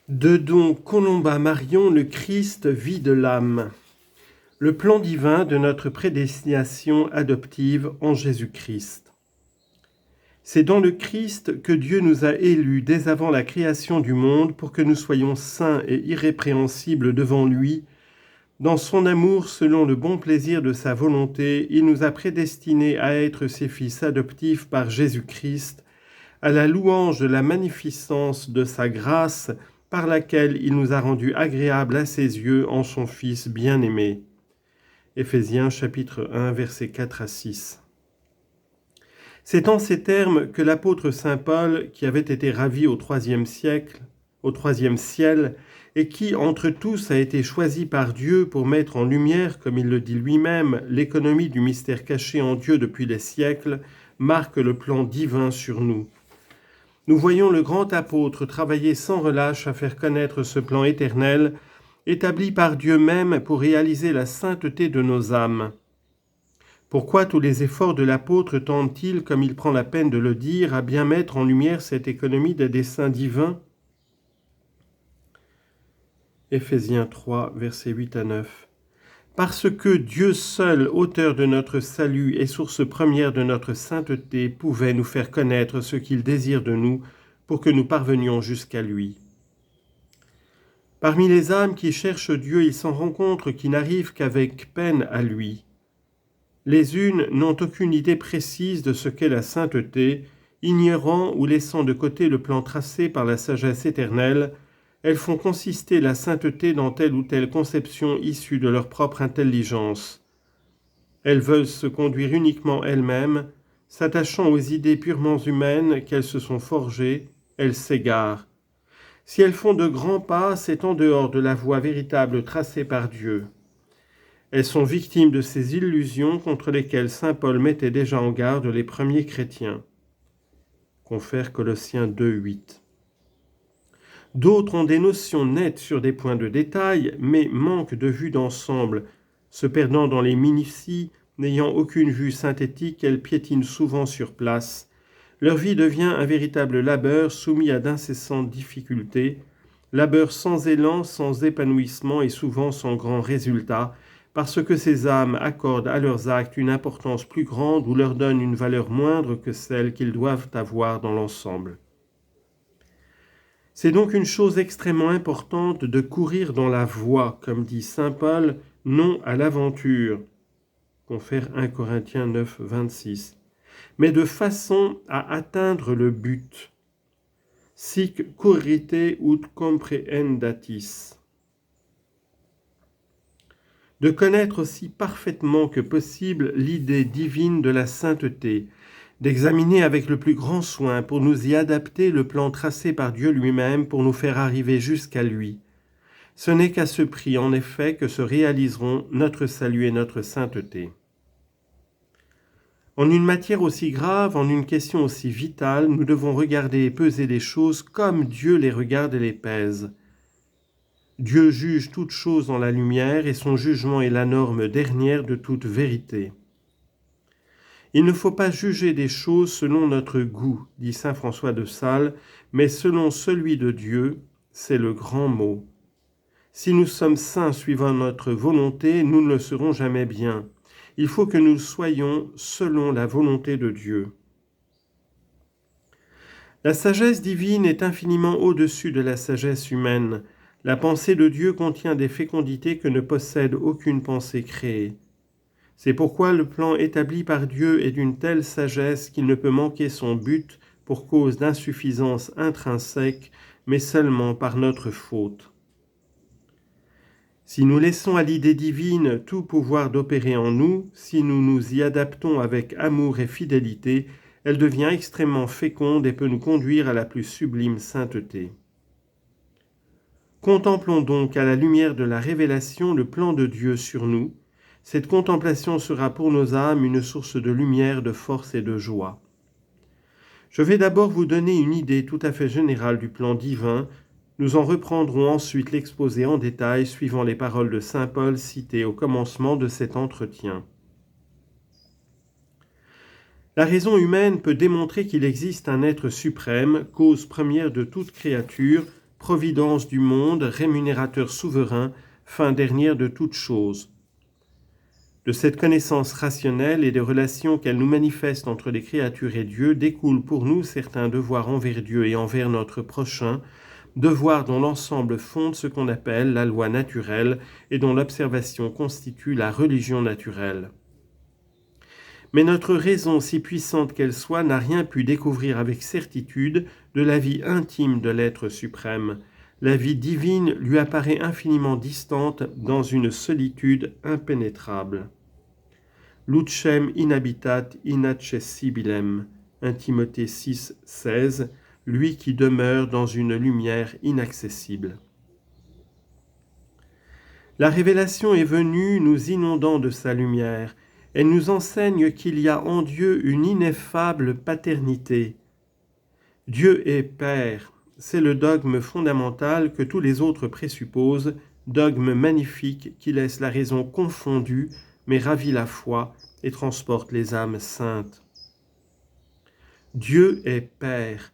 De Don Colomba Marion, le Christ vit de l'âme. Le plan divin de notre prédestination adoptive en Jésus-Christ. C'est dans le Christ que Dieu nous a élus dès avant la création du monde pour que nous soyons saints et irrépréhensibles devant lui. Dans son amour, selon le bon plaisir de sa volonté, il nous a prédestinés à être ses fils adoptifs par Jésus-Christ, à la louange de la magnificence de sa grâce, par laquelle il nous a rendus agréables à ses yeux en son Fils bien-aimé. Éphésiens chapitre 1, versets 4 à 6. C'est en ces termes que l'apôtre saint Paul, qui avait été ravi au IIIe siècle, au troisième ciel, et qui, entre tous, a été choisi par Dieu pour mettre en lumière, comme il le dit lui-même, l'économie du mystère caché en Dieu depuis les siècles, marque le plan divin sur nous. Nous voyons le grand apôtre travailler sans relâche à faire connaître ce plan éternel, établi par Dieu même pour réaliser la sainteté de nos âmes. Pourquoi tous les efforts de l'apôtre tendent-ils, comme il prend la peine de le dire, à bien mettre en lumière cette économie des desseins divins ? Éphésiens 3, versets 8 à 9. Parce que Dieu seul, auteur de notre salut et source première de notre sainteté, pouvait nous faire connaître ce qu'il désire de nous pour que nous parvenions jusqu'à lui. Parmi les âmes qui cherchent Dieu, il s'en rencontre qui n'arrivent qu'avec peine à lui. Les unes n'ont aucune idée précise de ce qu'est la sainteté, ignorant ou laissant de côté le plan tracé par la sagesse éternelle. Elles font consister la sainteté dans telle ou telle conception issue de leur propre intelligence. Elles veulent se conduire uniquement elles-mêmes, s'attachant aux idées purement humaines qu'elles se sont forgées, elles s'égarent. Si elles font de grands pas, c'est en dehors de la voie véritable tracée par Dieu. Elles sont victimes de ces illusions contre lesquelles saint Paul mettait déjà en garde les premiers chrétiens. Confère Colossiens 2, 8. D'autres ont des notions nettes sur des points de détail, mais manquent de vue d'ensemble, se perdant dans les minuties, n'ayant aucune vue synthétique, elles piétinent souvent sur place. Leur vie devient un véritable labeur soumis à d'incessantes difficultés, labeur sans élan, sans épanouissement et souvent sans grand résultat, parce que ces âmes accordent à leurs actes une importance plus grande ou leur donnent une valeur moindre que celle qu'ils doivent avoir dans l'ensemble. C'est donc une chose extrêmement importante de courir dans la voie, comme dit saint Paul, non à l'aventure. Confère 1 Corinthiens 9, 26. Mais de façon à atteindre le but. Sic currite ut comprehendatis. De connaître aussi parfaitement que possible l'idée divine de la sainteté, d'examiner avec le plus grand soin pour nous y adapter le plan tracé par Dieu lui-même pour nous faire arriver jusqu'à lui. Ce n'est qu'à ce prix, en effet, que se réaliseront notre salut et notre sainteté. En une matière aussi grave, en une question aussi vitale, nous devons regarder et peser les choses comme Dieu les regarde et les pèse. Dieu juge toutes choses dans la lumière et son jugement est la norme dernière de toute vérité. Il ne faut pas juger des choses selon notre goût, dit saint François de Sales, mais selon celui de Dieu, c'est le grand mot. Si nous sommes saints suivant notre volonté, nous ne le serons jamais bien. Il faut que nous soyons selon la volonté de Dieu. La sagesse divine est infiniment au-dessus de la sagesse humaine. La pensée de Dieu contient des fécondités que ne possède aucune pensée créée. C'est pourquoi le plan établi par Dieu est d'une telle sagesse qu'il ne peut manquer son but pour cause d'insuffisance intrinsèque, mais seulement par notre faute. Si nous laissons à l'idée divine tout pouvoir d'opérer en nous, si nous nous y adaptons avec amour et fidélité, elle devient extrêmement féconde et peut nous conduire à la plus sublime sainteté. Contemplons donc à la lumière de la révélation le plan de Dieu sur nous. Cette contemplation sera pour nos âmes une source de lumière, de force et de joie. Je vais d'abord vous donner une idée tout à fait générale du plan divin. Nous en reprendrons ensuite l'exposé en détail suivant les paroles de saint Paul citées au commencement de cet entretien. La raison humaine peut démontrer qu'il existe un être suprême, cause première de toute créature, providence du monde, rémunérateur souverain, fin dernière de toutes choses. De cette connaissance rationnelle et des relations qu'elle nous manifeste entre les créatures et Dieu découlent pour nous certains devoirs envers Dieu et envers notre prochain, devoirs dont l'ensemble fonde ce qu'on appelle la loi naturelle et dont l'observation constitue la religion naturelle. Mais notre raison, si puissante qu'elle soit, n'a rien pu découvrir avec certitude de la vie intime de l'être suprême. La vie divine lui apparaît infiniment distante dans une solitude impénétrable. Lucem inhabitat inaccessibilem, 1 Timothée 6, 16, lui qui demeure dans une lumière inaccessible. La révélation est venue nous inondant de sa lumière. Elle nous enseigne qu'il y a en Dieu une ineffable paternité. Dieu est Père, c'est le dogme fondamental que tous les autres présupposent, dogme magnifique qui laisse la raison confondue, mais ravit la foi et transporte les âmes saintes. Dieu est Père.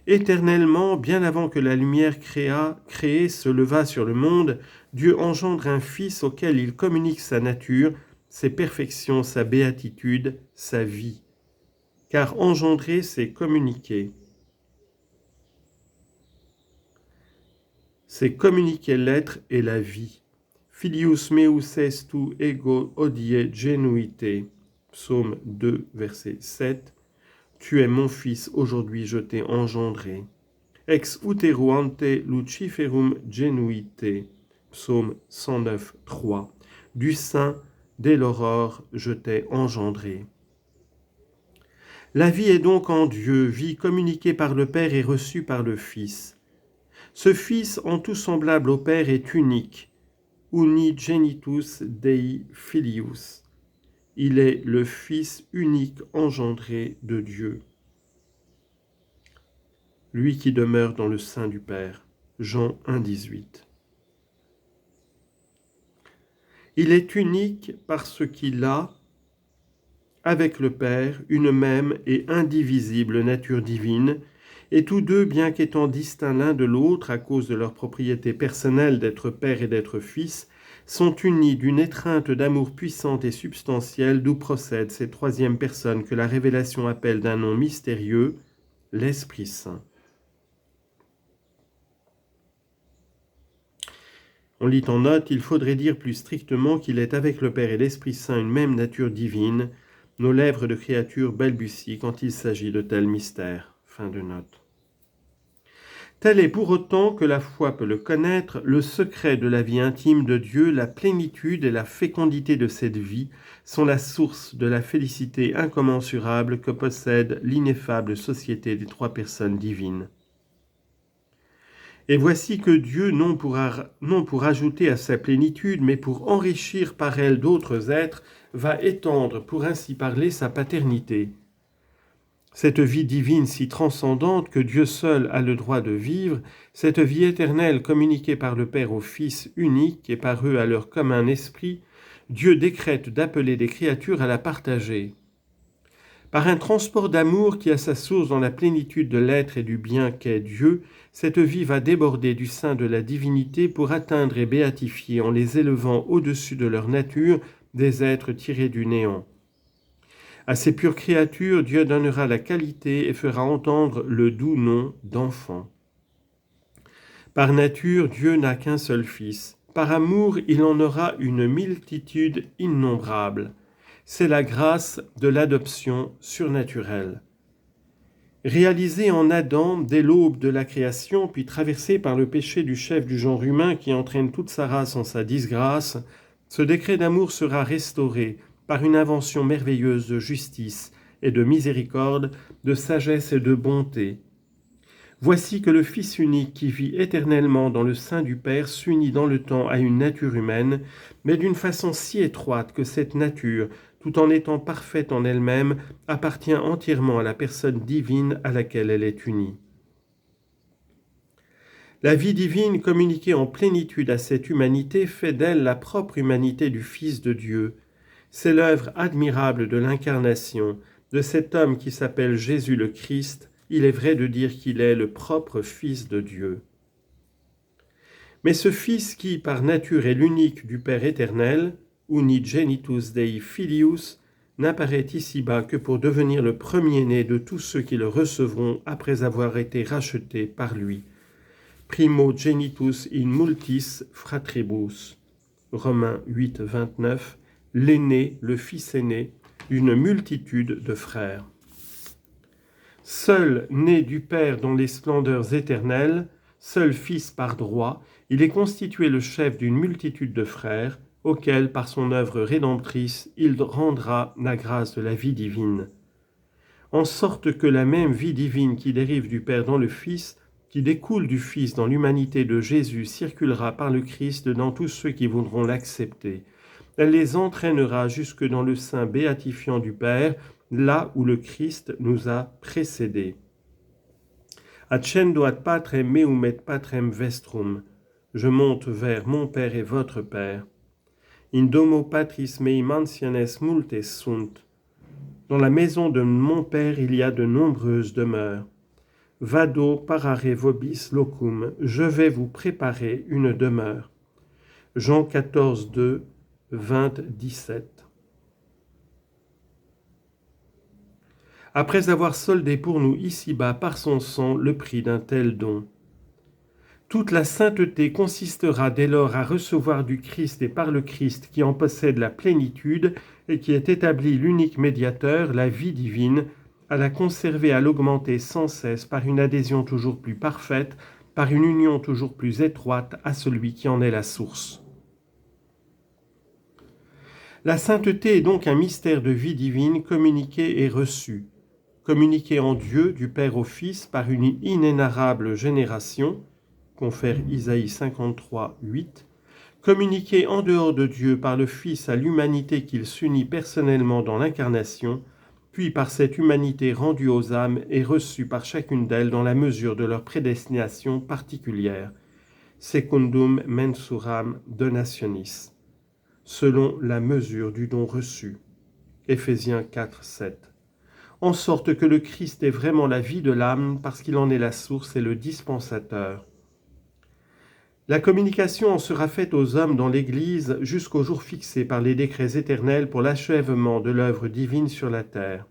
Éternellement, bien avant que la lumière créée se levât sur le monde, Dieu engendre un Fils auquel il communique sa nature, ses perfections, sa béatitude, sa vie. Car engendrer, c'est communiquer. C'est communiquer l'être et la vie. Filius meus estu ego hodie genuite. Psaume 2, verset 7. Tu es mon fils, aujourd'hui je t'ai engendré. Ex utero ante luciferum genuite. Psaume 109, 3. Du sein, dès l'aurore, je t'ai engendré. La vie est donc en Dieu, vie communiquée par le Père et reçue par le Fils. Ce Fils, en tout semblable au Père, est unique. Unigenitus Dei Filius. Il est le Fils unique engendré de Dieu. Lui qui demeure dans le sein du Père. Jean 1, 18. Il est unique parce qu'il a, avec le Père, une même et indivisible nature divine, et tous deux, bien qu'étant distincts l'un de l'autre à cause de leur propriété personnelle d'être Père et d'être Fils, sont unis d'une étreinte d'amour puissante et substantielle d'où procède cette troisième personne que la Révélation appelle d'un nom mystérieux, l'Esprit Saint. On lit en note, il faudrait dire plus strictement qu'il est avec le Père et l'Esprit Saint une même nature divine. Nos lèvres de créatures balbutient quand il s'agit de tels mystères. Fin de note. Tel est pour autant que la foi peut le connaître, le secret de la vie intime de Dieu, la plénitude et la fécondité de cette vie sont la source de la félicité incommensurable que possède l'ineffable société des trois personnes divines. Et voici que Dieu, non pour ajouter à sa plénitude, mais pour enrichir par elle d'autres êtres, va étendre, pour ainsi parler, sa paternité. Cette vie divine si transcendante que Dieu seul a le droit de vivre, cette vie éternelle communiquée par le Père au Fils unique et par eux à leur commun esprit, Dieu décrète d'appeler les créatures à la partager. Par un transport d'amour qui a sa source dans la plénitude de l'être et du bien qu'est Dieu, cette vie va déborder du sein de la divinité pour atteindre et béatifier en les élevant au-dessus de leur nature des êtres tirés du néant. À ces pures créatures, Dieu donnera la qualité et fera entendre le doux nom d'enfant. Par nature, Dieu n'a qu'un seul Fils. Par amour, il en aura une multitude innombrable. C'est la grâce de l'adoption surnaturelle. Réalisée en Adam dès l'aube de la création, puis traversée par le péché du chef du genre humain qui entraîne toute sa race en sa disgrâce, ce décret d'amour sera restauré par une invention merveilleuse de justice et de miséricorde, de sagesse et de bonté. Voici que le Fils unique qui vit éternellement dans le sein du Père s'unit dans le temps à une nature humaine, mais d'une façon si étroite que cette nature, tout en étant parfaite en elle-même, appartient entièrement à la personne divine à laquelle elle est unie. La vie divine communiquée en plénitude à cette humanité fait d'elle la propre humanité du Fils de Dieu. C'est l'œuvre admirable de l'incarnation, de cet homme qui s'appelle Jésus le Christ. Il est vrai de dire qu'il est le propre Fils de Dieu. Mais ce Fils qui, par nature, est l'unique du Père éternel, unigenitus Dei Filius, n'apparaît ici-bas que pour devenir le premier-né de tous ceux qui le recevront après avoir été rachetés par lui. Primogenitus in multis fratribus. Romains 8, 29, l'aîné, le fils aîné, d'une multitude de frères. Seul né du Père dans les splendeurs éternelles, seul fils par droit, il est constitué le chef d'une multitude de frères, auxquels, par son œuvre rédemptrice, il rendra la grâce de la vie divine. En sorte que la même vie divine qui dérive du Père dans le Fils, qui découle du Fils dans l'humanité de Jésus, circulera par le Christ dans tous ceux qui voudront l'accepter. Elle les entraînera jusque dans le sein béatifiant du Père, là où le Christ nous a précédés. Accendo ad patrem meum et patrem vestrum. Je monte vers mon Père et votre Père. In domo patris mei mansiones multes sunt. Dans la maison de mon Père, il y a de nombreuses demeures. Vado parare vobis locum. Je vais vous préparer une demeure. Jean 14, 2, 20, 17. Après avoir soldé pour nous ici-bas par son sang le prix d'un tel don. Toute la sainteté consistera dès lors à recevoir du Christ et par le Christ qui en possède la plénitude et qui est établi l'unique médiateur, la vie divine, à la conserver, à l'augmenter sans cesse par une adhésion toujours plus parfaite, par une union toujours plus étroite à celui qui en est la source. La sainteté est donc un mystère de vie divine communiqué et reçu, communiqué en Dieu du Père au Fils par une inénarrable génération, confère Isaïe 53, 8, communiqué en dehors de Dieu par le Fils à l'humanité qu'il s'unit personnellement dans l'incarnation, puis par cette humanité rendue aux âmes et reçue par chacune d'elles dans la mesure de leur prédestination particulière, secundum mensuram donationis, selon la mesure du don reçu, Éphésiens 4, 7, en sorte que le Christ est vraiment la vie de l'âme parce qu'il en est la source et le dispensateur. La communication en sera faite aux hommes dans l'Église jusqu'au jour fixé par les décrets éternels pour l'achèvement de l'œuvre divine sur la terre.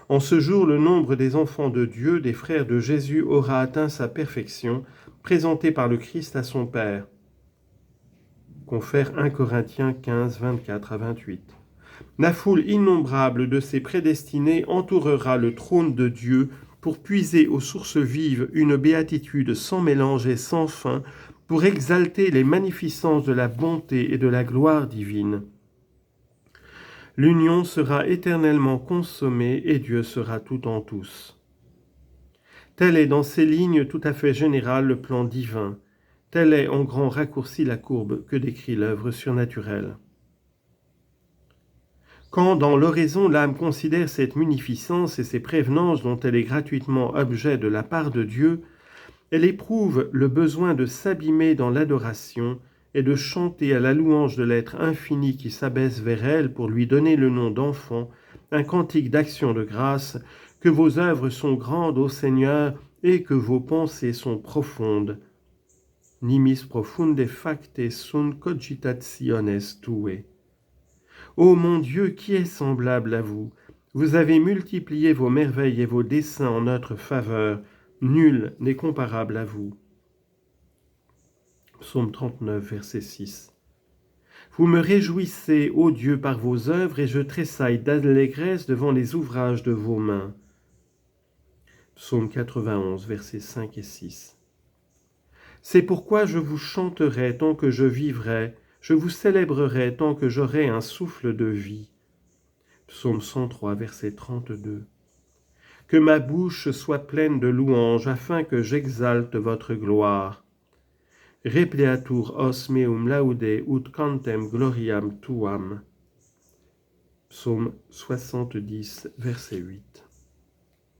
En ce jour, le nombre des enfants de Dieu, des frères de Jésus, aura atteint sa perfection, présenté par le Christ à son Père. Confère 1 Corinthiens 15, 24 à 28. La foule innombrable de ses prédestinés entourera le trône de Dieu pour puiser aux sources vives une béatitude sans mélange et sans fin, pour exalter les magnificences de la bonté et de la gloire divine. L'union sera éternellement consommée et Dieu sera tout en tous. Tel est dans ces lignes tout à fait générales le plan divin. Telle est en grand raccourci la courbe que décrit l'œuvre surnaturelle. Quand dans l'oraison l'âme considère cette munificence et ces prévenances dont elle est gratuitement objet de la part de Dieu, elle éprouve le besoin de s'abîmer dans l'adoration et de chanter à la louange de l'être infini qui s'abaisse vers elle pour lui donner le nom d'enfant, un cantique d'action de grâce, que vos œuvres sont grandes, ô Seigneur, et que vos pensées sont profondes. Nimis profunde facte sunt cogitationes tue. Ô mon Dieu, qui est semblable à vous? Vous avez multiplié vos merveilles et vos desseins en notre faveur. Nul n'est comparable à vous. Psaume 39, verset 6. Vous me réjouissez, ô Dieu, par vos œuvres, et je tressaille d'allégresse devant les ouvrages de vos mains. Psaume 91, versets 5 et 6. C'est pourquoi je vous chanterai tant que je vivrai, je vous célébrerai tant que j'aurai un souffle de vie. Psaume 103, verset 32. Que ma bouche soit pleine de louanges, afin que j'exalte votre gloire. Repleatur os meum laude ut cantem gloriam tuam. Psaume 70, verset 8.